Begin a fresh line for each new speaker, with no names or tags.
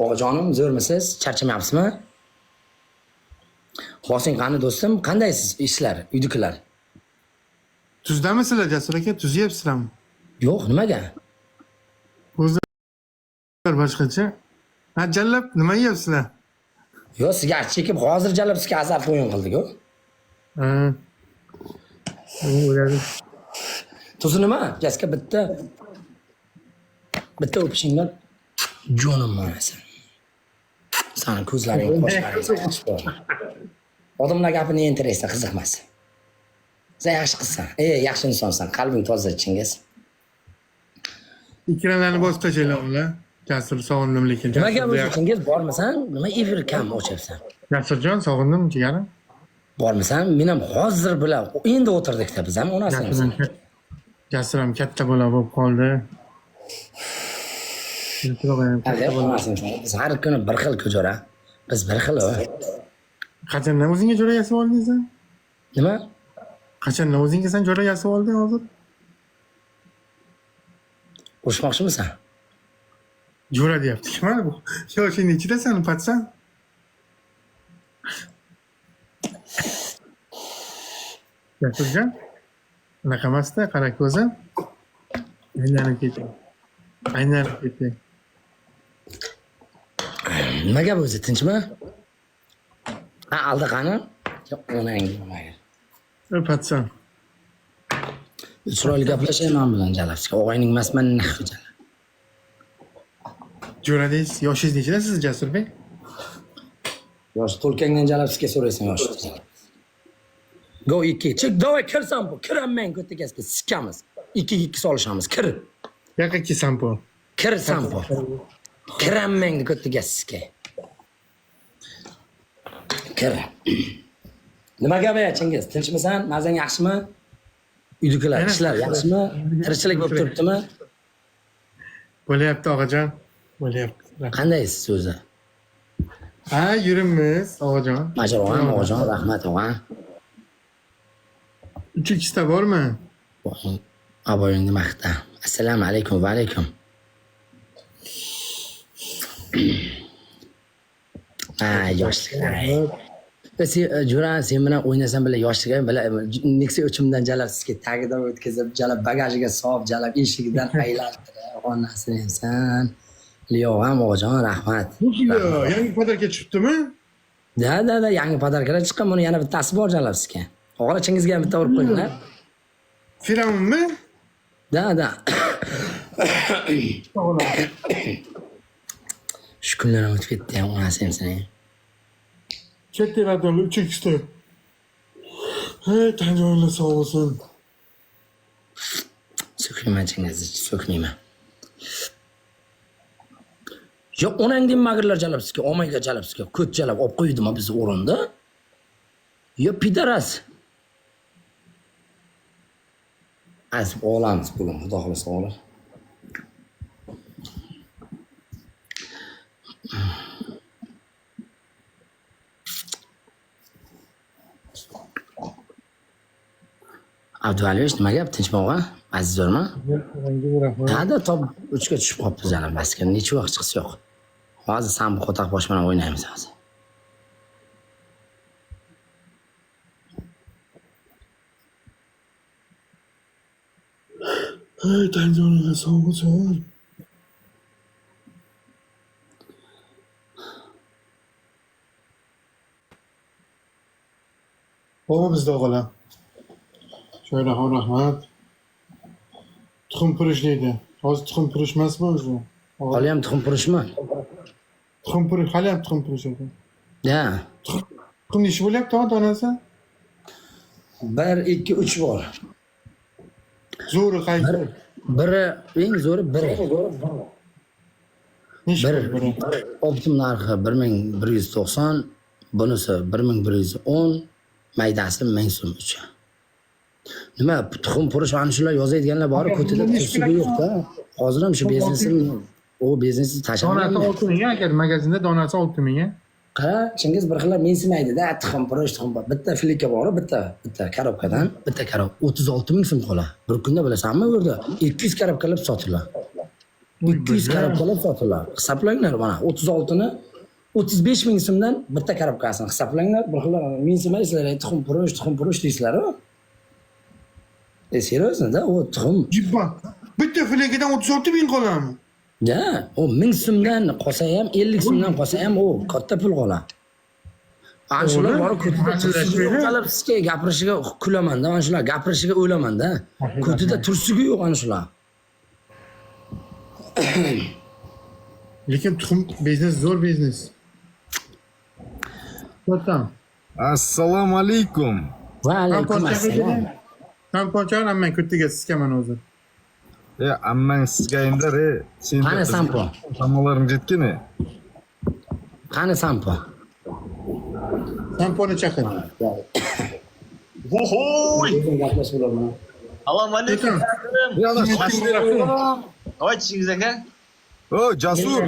Ogajonim, zo'rmisiz? Charchamayapsizmi? Hosing qani do'stim? Qandaysiz ishlar, uydagilar?
Tuzdamisizlar Jasur aka? Tuzyapsizlarmi?
Yo'q, nimaga?
O'zlar boshqacha. Ha, jallab nima yeyapsizlar?
Yo'q, sizga chekib hozir jalab sizga azart o'yin qildik-ku.
Ha. O'yladim.
Tuzi nima? Gaska bitta o'pishingdan jonim bo'lmasin. Sani ko'zlaring, qoshlaring yaxshi bo'ldi. Odamlar gapini interesa qiziqmas. Sen yaxshi qizsan. Yaxshi insonsan. Qalbing toza, Chingiz.
Ikkilanlarni boshqachalar ular. Jasur sog'indim lekin.
Nimaga Chingiz bormisan? Nima efir kam o'chyapsan?
Jasurjon sog'indim jigarim.
Bormisan? Men ham hozir bilan endi o'tirdik-da biz ham onasini.
Jasur ham katta bola bo'lib qoldi.
Biz har kuni bir xil ko'jora. Biz bir xil.
Qachondan o'zingga jo'ra yasab olding sen?
Nima?
Qachondan o'zingga sen jo'ra yasab olding hozir?
Urushmoqchimisan?
Jo'ra deyapti. Mana bu. Yoshingni ichida sen patsan. Jasurjon. Unaqa emas-da, qara ko'zim. Aylanib ketdi. Aylanib ketdi.
Nima gap o'zi, tinchmi? Ha, alda qani? Yo'q, onang nimaga?
Patsan.
Chiroyli gaplashayman bilan Jalabski. O'g'ayning emasman, nahvi Jalab.
Jo'radingiz, yoshingiz nechida siz Jasurbek?
Yosh to'lkangan Jalabskiga so'raysan yosh. Go 2. Chek, davay kirsan bu. Kiramang ko'tagasga sikkamiz. 2 solishamiz. Kir.
Yoqqa kelsan bu.
Kirsan bu. Kiramang ko'tagasga. Kir. Nima gap ya Chingiz? Tinchmisan? Mazang yaxshimi? Uydagilar ishlar yaxshimi? Tirikchilik bo'lib turibdimi?
Bo'lyapti og'ajon. Bo'lyapti.
Qandaysiz o'zi?
Ha, yurimiz og'ajon.
Majruhan o'g'ajon, rahmat o'g'a.
3 ta bormi?
Aboyingni maqta. Assalomu alaykum va alaykum. Yoshliklar. Jo'ra, sen bilan o'ynasan bilan yoshligim bilan Nexia uchimdan jalab sizga tagidan o'tkazib, jalab bagajiga solib, jalab eshigidan aylantirib, onasini yemsan. Leo ham o'g'ajon, rahmat.
Yangi podarka chiqibdimi?
Da, yangi podarkalar chiqqan. Buni yana bittasi bor jalab sizga. O'g'lachingizga ham bitta urib qo'yinglar.
Firavunmi?
Da. Shu kunlar o'tib ketdi ham onasi yemsan.
Chetlardan 3 ta. Hey, tanjoylar sog' bo'lsin.
So'kmayman Chingiz, so'kmayman. Yo'q, onangdan magirlar jalab sizga, omayga jalab sizga, ko't jalab olib qo'ydimi bizni o'rinda? Yo pidaras. Az olamiz bugun, xudo xolasa olar. Abdualiyev nima gap, tinchmi o'g'a? Aziz o'rma? Hada top 3 ga tushib qolibdi jalab basga. Necha vaqt chiqsa yo'q. Hozir sam bu qo'taq bosh bilan o'ynaymiz hozir.
Hey, tanjoylar sog' bo'lsin. Baba bizda o'g'lan. Şöyle rahmat. Tuxum pirish deydi. Hozir tuxum pirish emasmi o'zi?
Hali ham tuxum purishmi?
Tuxum pirish, hali ham tuxum pirish ekan.
Da.
Tuxum ishi bo'lyapti donasi?
1, 2, 3 bor.
Zo'ri qaysi?
Biri eng zo'ri biri.
Necha
Bir optim narxi 1190, bunisi 1110, maydasi 1000 so'm uchi. Nima tuxum purish ana shular yozadiganlar bor, ko'tida tursugi yo'q-da. Hozir ham shu biznesim, biznesni tashlamayman.
Donasi 6000 ga, agar magazinda donasi 6000 ga.
Qara, Chingiz bir xillar mensimaydi-da, tuxum purish, tuxum. Bitta filika bor, bitta korobkadan, bitta korob 36 ming so'm qola. Bir kunda bilasanmi, bu yerda 200 korobkalab sotiladi. 200 korobkalar sotiladi. Hisoblanglar mana 36 ni 35 ming so'mdan bitta korobkasini hisoblanglar. Bir xillar mensimaysizlar, tuxum purush deysizlar-ku. Seriozda o tuxum.
Jibba. Bitta flekidan 36 bin qoladimi?
Ja, o 1000 so'mdan qolsa ham, 50 so'mdan qolsa ham o katta pul qoladi. Ana shular borib ko'tida tursiga yo'q qilib sizga gapirishiga kulaman-da, ana shular gapirishiga o'ylaman-da. Ko'tida tursiga yo'q ana shular.
Lekin tuxum biznes zo'r biznes. To'xtam.
Assalomu alaykum.
Va alaykum assalom.
Kamponchani amman ko'tiga siskaman o'zi.
Ammang sizgayimda sen
Qani sampo?
Tamolaring jetgan.
Qani sampo?
Samponi chaqir.
Vohoy!
Gaplashib olaman.
Assalomu alaykum.
Yana
Voy chingiz aka.
O, Jasur.